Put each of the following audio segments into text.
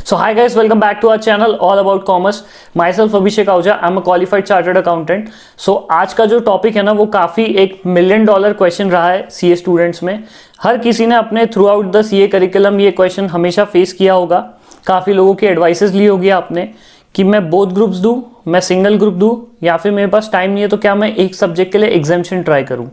So hi guys, welcome back to our channel all about commerce. Myself Abhishek Ahuja, I'm a qualified chartered accountant. So आज का जो topic है ना वो काफ़ी एक $1 million क्वेश्चन रहा है सीए स्टूडेंट्स में। हर किसी ने अपने through out the CA curriculum ये क्वेश्चन हमेशा फेस किया होगा। काफ़ी लोगों की एडवाइसेस ली होगी आपने कि मैं बोथ ग्रुप्स दूँ, मैं सिंगल ग्रुप दूँ, या फिर मेरे पास टाइम नहीं है तो क्या मैं एक सब्जेक्ट के लिए एग्जामिशन ट्राई करूँ।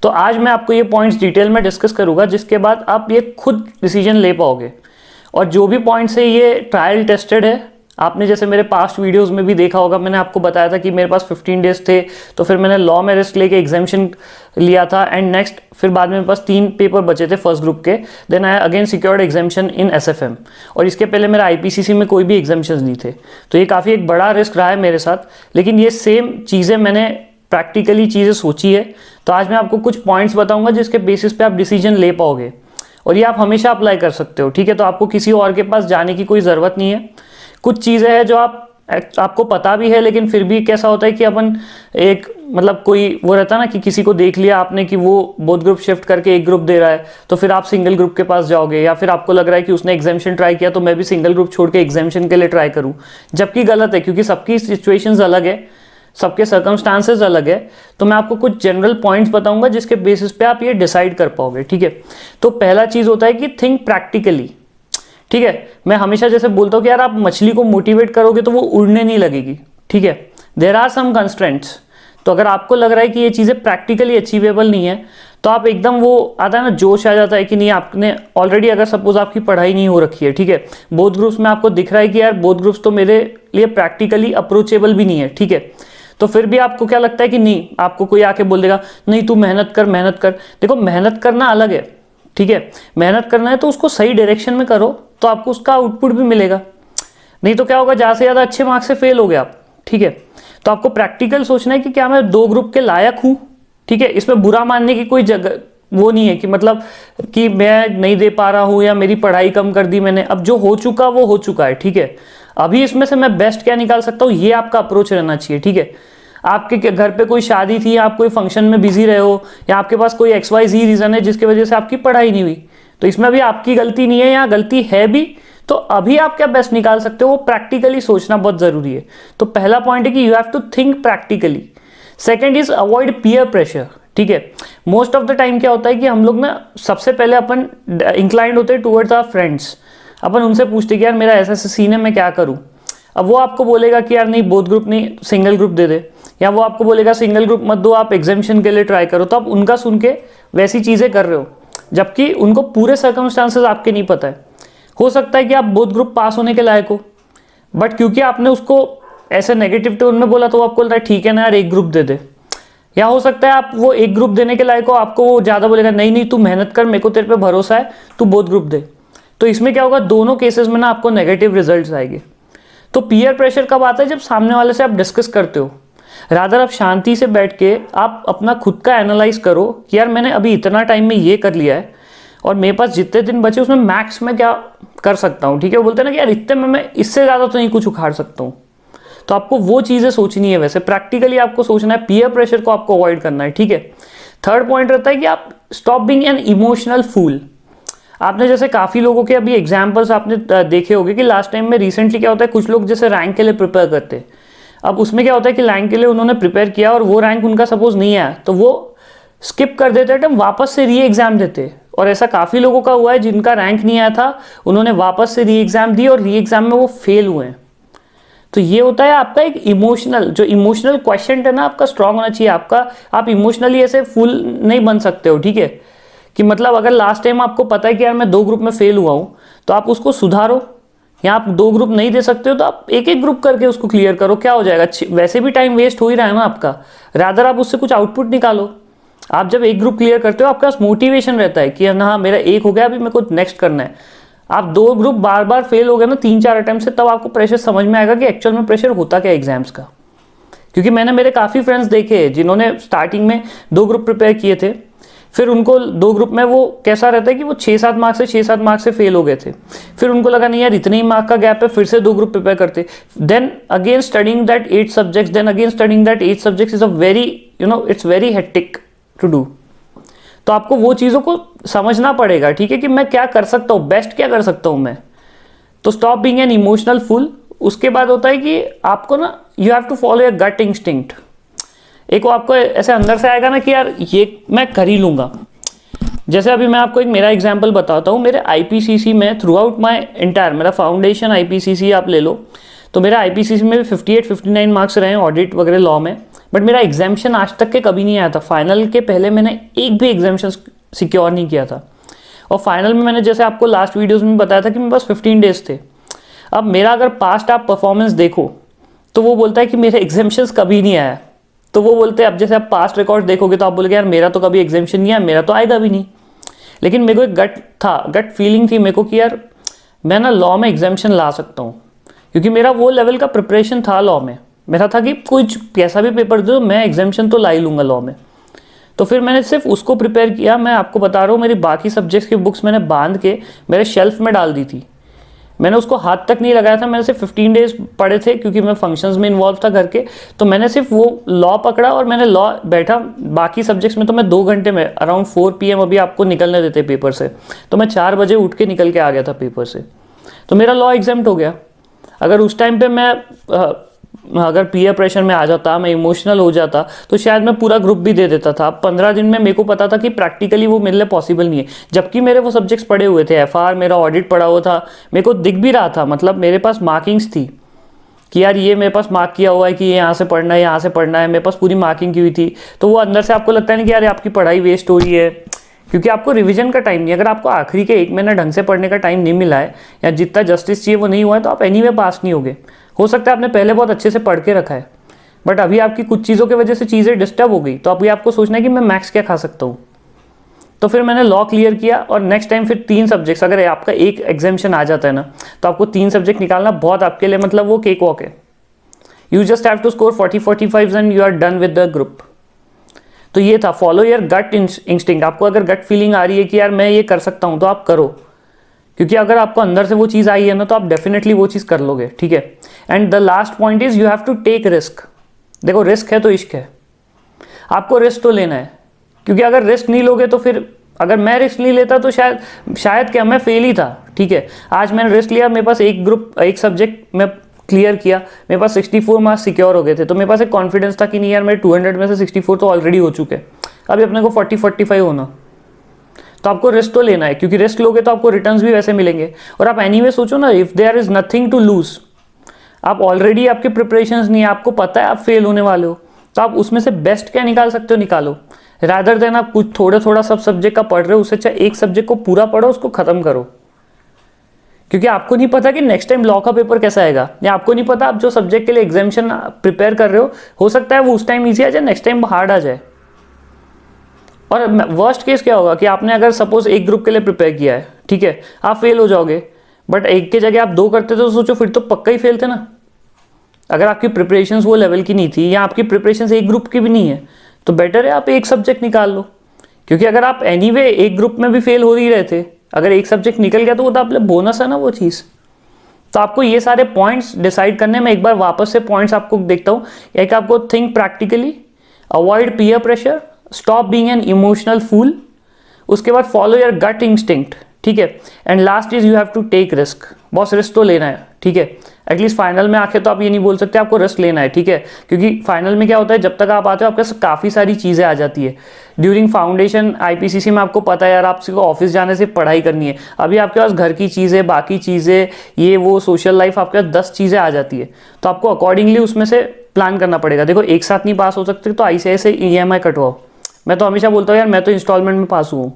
तो आज मैं आपको ये पॉइंट्स डिटेल में डिस्कस करूँगा, जिसके बाद आप ये खुद डिसीजन ले पाओगे। और जो भी पॉइंट्स है ये ट्रायल टेस्टेड है। आपने जैसे मेरे पास्ट वीडियोस में भी देखा होगा, मैंने आपको बताया था कि मेरे पास 15 डेज थे, तो फिर मैंने लॉ में रिस्क लेके एग्जामिशन लिया था एंड नेक्स्ट फिर बाद में मेरे पास 3 पेपर बचे थे फर्स्ट ग्रुप के। Then I again secured exemption in SFM, और इसके पहले मेरा आईपीसीसी में कोई भी एग्जामिशन नहीं थे। तो ये काफ़ी एक बड़ा रिस्क रहा है मेरे साथ, लेकिन ये सेम चीज़ें मैंने प्रैक्टिकली चीज़ें सोची है। तो आज मैं आपको कुछ पॉइंट्स बताऊँगा जिसके बेसिस पे आप डिसीजन ले पाओगे, और ये आप हमेशा अप्लाई कर सकते हो। ठीक है, तो आपको किसी और के पास जाने की कोई ज़रूरत नहीं है। कुछ चीज़ें हैं जो आपको पता भी है, लेकिन फिर भी कैसा होता है कि अपन एक मतलब कोई वो रहता है ना कि किसी को देख लिया आपने कि वो बोथ ग्रुप शिफ्ट करके एक ग्रुप दे रहा है, तो फिर आप सिंगल ग्रुप के पास जाओगे, या फिर आपको लग रहा है कि उसने एग्जामिशन ट्राई किया तो मैं भी सिंगल ग्रुप छोड़ के एग्जामिशन के लिए ट्राई करूँ, जबकि गलत है, क्योंकि सबकी सिचुएशंस अलग है, सबके सर्कमस्टांसेस अलग है। तो मैं आपको कुछ जनरल पॉइंट्स बताऊंगा जिसके बेसिस पे आप ये डिसाइड कर पाओगे। ठीक है, तो पहला चीज़ होता है कि थिंक प्रैक्टिकली। ठीक है, मैं हमेशा जैसे बोलता हूँ कि यार आप मछली को मोटिवेट करोगे तो वो उड़ने नहीं लगेगी। ठीक है, देयर आर सम कंस्ट्रेंट्स। तो अगर आपको लग रहा है कि ये चीज़ें प्रैक्टिकली अचीवेबल नहीं है, तो आप एकदम वो आता है ना, जोश आ जाता है कि नहीं, आपने ऑलरेडी अगर सपोज आपकी पढ़ाई नहीं हो रखी है, ठीक है, बोथ ग्रुप्स में आपको दिख रहा है कि यार बोथ ग्रुप्स तो मेरे लिए प्रैक्टिकली अप्रोचेबल भी नहीं है, ठीक है, तो फिर भी आपको क्या लगता है कि नहीं, आपको कोई आके बोल देगा नहीं तू मेहनत कर मेहनत कर। देखो, मेहनत करना अलग है, ठीक है, मेहनत करना है तो उसको सही डायरेक्शन में करो, तो आपको उसका आउटपुट भी मिलेगा। नहीं तो क्या होगा, ज़्यादा से ज़्यादा अच्छे मार्क्स से फेल हो गए आप। ठीक है, तो आपको प्रैक्टिकल सोचना है कि क्या मैं 2 ग्रुप के लायक हूँ। ठीक है, इसमें बुरा मानने की कोई जगह वो नहीं है कि मतलब कि मैं नहीं दे पा रहा हूँ या मेरी पढ़ाई कम कर दी मैंने। अब जो हो चुका वो हो चुका है। ठीक है, अभी इसमें से मैं बेस्ट क्या निकाल सकता हूँ, ये आपका अप्रोच रहना चाहिए। ठीक है, आपके घर पे कोई शादी थी, आप कोई फंक्शन में बिजी रहे हो, या आपके पास कोई XYZ रीज़न है जिसकी वजह से आपकी पढ़ाई नहीं हुई, तो इसमें भी आपकी गलती नहीं है, या गलती है भी, तो अभी आप क्या बेस्ट निकाल सकते हो वो प्रैक्टिकली सोचना बहुत ज़रूरी है। तो पहला पॉइंट है कि you have to think practically. Second is avoid peer pressure. ठीक है, मोस्ट ऑफ द टाइम क्या होता है कि हम लोग ना सबसे पहले अपन इंक्लाइंड होते हैं टूवर्ड्स आवर फ्रेंड्स। अपन उनसे पूछते कि यार मेरा ऐसा सीन है, मैं क्या करूँ। अब वो आपको बोलेगा कि यार नहीं, बोथ ग्रुप नहीं, सिंगल ग्रुप दे दे, या वो आपको बोलेगा सिंगल ग्रुप मत दो, आप एग्जामिशन के लिए ट्राई करो। तो आप उनका सुन के वैसी चीज़ें कर रहे हो, जबकि उनको पूरे सर्कमस्टांसेस आपके नहीं पता है। हो सकता है कि आप बोथ ग्रुप पास होने के लायक हो, बट क्योंकि आपने उसको ऐसे नेगेटिव टोन में बोला तो वो आपको लगता है ठीक है ना यार एक ग्रुप दे दे। या हो सकता है आप वो एक ग्रुप देने के लायक हो, आपको वो ज़्यादा बोलेगा नहीं नहीं तू मेहनत कर, मेरे को तेरे पे भरोसा है, तू बोथ ग्रुप दे। तो इसमें क्या होगा, दोनों केसेस में ना आपको नेगेटिव रिजल्ट्स आएंगे। तो पीयर प्रेशर कब आता है, जब सामने वाले से आप डिस्कस करते हो। रादर आप शांति से बैठ के आप अपना खुद का एनालाइज करो कि यार मैंने अभी इतना टाइम में ये कर लिया है, और मेरे पास जितने दिन बचे उसमें मैक्स में क्या कर सकता हूँ। ठीक है, वो बोलते हैं ना कि यार इतने में मैं इससे ज़्यादा तो नहीं कुछ उखाड़ सकता हूँ। तो आपको वो चीज़ें सोचनी है, वैसे प्रैक्टिकली आपको सोचना है, पीयर प्रेशर को आपको अवॉइड करना है। ठीक है, थर्ड पॉइंट रहता है कि आप stop being an emotional fool. आपने जैसे काफ़ी लोगों के अभी एग्जाम्पल्स आपने देखे होंगे कि लास्ट टाइम में रिसेंटली क्या होता है, कुछ लोग जैसे रैंक के लिए प्रिपेयर करते हैं। अब उसमें क्या होता है कि रैंक के लिए उन्होंने प्रिपेयर किया और वो रैंक उनका सपोज नहीं आया, तो वो स्किप कर देते हैं, वापस से री एग्ज़ाम देते। और ऐसा काफ़ी लोगों का हुआ है जिनका रैंक नहीं आया था, उन्होंने वापस से री एग्ज़ाम दी और री एग्ज़ाम में वो फेल हुए हैं। तो ये होता है आपका एक इमोशनल, जो इमोशनल क्वेश्चन है ना आपका स्ट्रांग होना चाहिए आपका। आप इमोशनली ऐसे फुल नहीं बन सकते हो। ठीक है, कि मतलब अगर लास्ट टाइम आपको पता है कि यार मैं 2 ग्रुप में फेल हुआ हूँ, तो आप उसको सुधारो। या आप 2 ग्रुप नहीं दे सकते हो तो आप एक एक ग्रुप करके उसको क्लियर करो, क्या हो जाएगा, वैसे भी टाइम वेस्ट हो ही रहा है ना आपका, रादर आप उससे कुछ आउटपुट निकालो। आप जब एक ग्रुप क्लियर करते हो आपका मोटिवेशन रहता है कि हाँ मेरा एक हो गया, अभी मेरे को नेक्स्ट करना है। आप 2 ग्रुप बार बार फेल हो गए ना 3-4 अटेम्प्ट से, तब आपको प्रेशर समझ में आएगा कि एक्चुअल में प्रेशर होता क्या एग्जाम्स का। क्योंकि मैंने मेरे काफ़ी फ्रेंड्स देखे जिन्होंने स्टार्टिंग में 2 ग्रुप प्रिपेयर किए थे, फिर उनको 2 ग्रुप में वो कैसा रहता है कि वो 6-7 मार्क्स से फेल हो गए थे। फिर उनको लगा नहीं यार इतने ही मार्क का गैप है, फिर से 2 ग्रुप प्रिपेयर करते, then again studying that 8 subjects, then again studying that 8 subjects is a very it's very hectic to do. तो आपको वो चीज़ों को समझना पड़ेगा। ठीक है, कि मैं क्या कर सकता हूँ, बेस्ट क्या कर सकता हूँ मैं। तो stop being an emotional fool. उसके बाद होता है कि आपको ना you have to follow your gut instinct. एक वो आपको ऐसे अंदर से आएगा ना कि यार ये मैं कर ही लूँगा। जैसे अभी मैं आपको एक मेरा एग्जांपल बताता हूँ। मेरे आईपीसीसी में थ्रू आउट माई इंटायर, मेरा फाउंडेशन आईपीसीसी आप ले लो, तो मेरा आईपीसीसी में भी 58-59 मार्क्स रहे हैं ऑडिट वगैरह लॉ में, बट मेरा एग्जाम्शन आज तक के कभी नहीं आया था। फाइनल के पहले मैंने एक भी एग्जाम्शन सिक्योर नहीं किया था। और फाइनल में मैंने जैसे आपको लास्ट वीडियोस में बताया था कि मेरे पास 15 डेज थे। अब मेरा अगर पास्ट आप परफॉर्मेंस देखो तो वो बोलता है कि मेरे एग्जाम्शंस कभी नहीं आया। तो वो बोलते हैं, अब जैसे आप पास्ट रिकॉर्ड देखोगे तो आप बोलोगे यार मेरा तो कभी एग्जाम्शन नहीं आया, मेरा तो आएगा भी नहीं। लेकिन मेरे को एक गट था, गट फीलिंग थी मेरे को कि यार मैं ना लॉ में एग्जाम्शन ला सकता हूँ, क्योंकि मेरा वो लेवल का प्रिपरेशन था लॉ में। मेरा था कि कुछ कैसा भी पेपर दो मैं एग्जाम्शन तो ला ही लूँगा लॉ में। तो फिर मैंने सिर्फ उसको प्रिपेयर किया। मैं आपको बता रहा हूँ, मेरी बाकी सब्जेक्ट्स की बुक्स मैंने बांध के मेरे शेल्फ में डाल दी थी। मैंने उसको हाथ तक नहीं लगाया था। मैंने सिर्फ 15 डेज पढ़े थे क्योंकि मैं फंक्शंस में इन्वॉल्व था घर के। तो मैंने सिर्फ वो लॉ पकड़ा और मैंने लॉ बैठा। बाकी सब्जेक्ट्स में तो मैं 2 घंटे में अराउंड 4 PM अभी आपको निकलने देते पेपर से, तो मैं 4 बजे उठ के निकल के आ गया था पेपर से। तो मेरा लॉ एग्जाम्प्ट हो गया। अगर उस टाइम पे मैं अगर पीयर प्रेशर में आ जाता, मैं इमोशनल हो जाता, तो शायद मैं पूरा ग्रुप भी दे देता था। 15 दिन में मेरे को पता था कि प्रैक्टिकली वो मेरे लिए पॉसिबल नहीं है, जबकि मेरे वो सब्जेक्ट्स पढ़े हुए थे। एफआर मेरा ऑडिट पढ़ा हुआ था, मेरे को दिख भी रहा था, मतलब मेरे पास मार्किंग्स थी कि यार ये मेरे पास मार्क किया हुआ है कि ये यहाँ से पढ़ना है, यहाँ से पढ़ना है, मेरे पास पूरी मार्किंग की हुई थी। तो वो अंदर से आपको लगता है ना कि यार आपकी पढ़ाई वेस्ट हो रही है, क्योंकि आपको रिवीजन का टाइम नहीं। अगर आपको आखिरी के 1 महीना ढंग से पढ़ने का टाइम नहीं मिला है या जितना जस्टिस चाहिए वो नहीं हुआ है, तो आप एनीवे पास नहीं होगे। हो सकता है आपने पहले बहुत अच्छे से पढ़ के रखा है, बट अभी आपकी कुछ चीज़ों की वजह से चीज़ें डिस्टर्ब हो गई, तो अभी आपको सोचना है कि मैं मैथ्स क्या खा सकता हूँ। तो फिर मैंने लॉ क्लियर किया और नेक्स्ट टाइम फिर 3 सब्जेक्ट्स, अगर आपका एक एग्जाम्शन आ जाता है ना, तो आपको 3 सब्जेक्ट निकालना बहुत आपके लिए मतलब वो केक वॉक है। You just have to score 40-45 and you are done with the group. तो ये था, फॉलो योर गट इंस्टिंक्ट। आपको अगर गट फीलिंग आ रही है कि यार मैं ये कर सकता हूँ, तो आप करो, क्योंकि अगर आपको अंदर से वो चीज़ आई है ना, तो आप डेफिनेटली वो चीज़ कर लोगे, ठीक है। And the last point is you have to take risk. देखो रिस्क है तो इश्क है, आपको रिस्क तो लेना है, क्योंकि अगर रिस्क नहीं लोगे तो फिर, अगर मैं रिस्क नहीं लेता तो शायद क्या मैं फेल ही था, ठीक है। आज मैंने रिस्क लिया, मेरे पास एक सब्जेक्ट में क्लियर किया, मेरे पास 64 मार्क्स सिक्योर हो गए थे, तो मेरे पास एक कॉन्फिडेंस था कि नहीं यार मेरे 200 में से 64 तो ऑलरेडी हो चुके, अभी अपने को 40-45 होना। तो आपको रिस्क तो लेना है, क्योंकि रिस्क लोगे तो आपको रिटर्न्स भी वैसे मिलेंगे। और आप एनीवे सोचो ना, if there is nothing to lose, आप ऑलरेडी आपके प्रिपरेशंस नहीं है, आपको पता है आप फेल होने वाले हो, तो आप उसमें से बेस्ट क्या निकाल सकते हो निकालो। रादर देन आप कुछ थोड़ा थोड़ा सब सब्जेक्ट का पढ़ रहे हो, उससे अच्छा एक सब्जेक्ट को पूरा पढ़ो, उसको खत्म करो। क्योंकि आपको नहीं पता कि नेक्स्ट टाइम लॉ का पेपर कैसा आएगा, या आपको नहीं पता आप जो सब्जेक्ट के लिए एग्जामिनेशन प्रिपेयर कर रहे हो सकता है वो उस टाइम ईजी आ जाए, नेक्स्ट टाइम हार्ड आ जाए। और वर्स्ट केस क्या होगा कि आपने अगर सपोज एक ग्रुप के लिए प्रिपेयर किया है, ठीक है, आप फेल हो जाओगे, बट एक के जगह आप 2 करते तो सोचो फिर तो पक्का ही फेल थे ना। अगर आपकी प्रिपरेशंस वो लेवल की नहीं थी, या आपकी प्रिपरेशंस एक ग्रुप की भी नहीं है, तो बेटर है आप एक सब्जेक्ट निकाल लो। क्योंकि अगर आप एनीवे एक ग्रुप में भी फेल हो ही रहे थे, अगर एक सब्जेक्ट निकल गया तो वो तो आप लिए बोनस है ना वो चीज़। तो आपको ये सारे पॉइंट्स डिसाइड करने में, एक बार वापस से पॉइंट्स आपको देखता हूँ। एक आपको think practically, avoid peer pressure, stop being an emotional fool, उसके बाद फॉलो योर गट इंस्टिंक्ट, ठीक है, and last is you have to take risk. Boss risk तो लेना है, ठीक है। एटलीस्ट फाइनल में आके तो आप ये नहीं बोल सकते आपको रिस्क लेना है, ठीक है, क्योंकि फाइनल में क्या होता है, जब तक आप आते हो आपके पास काफ़ी सारी चीज़ें आ जाती है। ड्यूरिंग फाउंडेशन आईपीसीसी में आपको पता है यार आपको ऑफिस जाने से पढ़ाई करनी है, अभी आपके पास घर की चीज़ें, बाकी चीज़ें, ये वो सोशल लाइफ, आपके पास 10 चीज़ें आ जाती है। तो आपको अकॉर्डिंगली उसमें से प्लान करना पड़ेगा। देखो एक साथ नहीं पास हो सकते, तो ICICI से EMI कटवाओ। मैं तो हमेशा बोलता हूँ यार मैं तो इंस्टॉलमेंट में पास हूँ,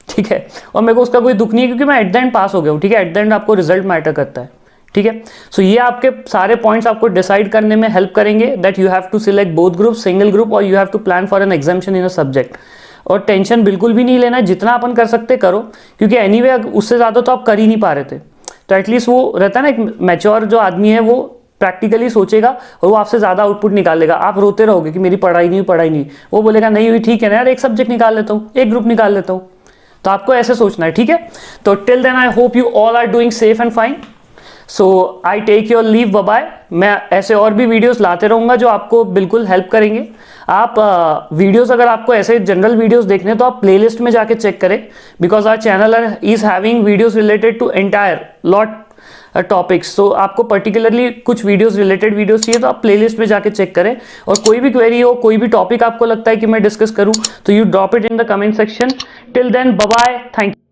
ठीक है, और मेरे को उसका कोई दुख नहीं है, क्योंकि मैं एट द एंड पास हो गया हूँ, ठीक है। एट द एंड आपको रिजल्ट मैटर करता है, ठीक है। सो ये आपके सारे पॉइंट्स आपको डिसाइड करने में हेल्प करेंगे that you have to select both group, single group, और you have to plan for an examination in a subject. और टेंशन बिल्कुल भी नहीं लेना है, जितना अपन कर सकते करो, क्योंकि एनीवे उससे ज़्यादा तो आप कर ही नहीं पा रहे थे। तो एटलीस्ट वो रहता है ना, एक मैच्योर जो आदमी है वो प्रैक्टिकली सोचेगा और वो आपसे ज़्यादा आउटपुट निकालेगा। आप रोते रहोगे कि मेरी पढ़ाई नहीं, वो बोलेगा नहीं हुई, ठीक है ना यार, एक सब्जेक्ट निकाल लेता हूँ, एक ग्रुप निकाल लेता हूँ। तो आपको ऐसे सोचना है, ठीक है। तो till then I hope you all are doing safe and fine. So I take your leave, bye bye. मैं ऐसे और भी वीडियोस लाते रहूँगा जो आपको बिल्कुल हेल्प करेंगे। आप वीडियोस अगर आपको ऐसे जनरल वीडियोस देखने तो आप प्लेलिस्ट में जाके चेक करें, because our channel is having videos related to entire lot topics. तो आपको पर्टिकुलरली कुछ वीडियोस, रिलेटेड वीडियोस चाहिए तो आप प्लेलिस्ट में जाके चेक करें, और कोई भी क्वेरी हो, कोई भी टॉपिक आपको लगता है कि मैं डिस्कस करूं, तो you drop it in the comment section. Till then, bye bye, thank you.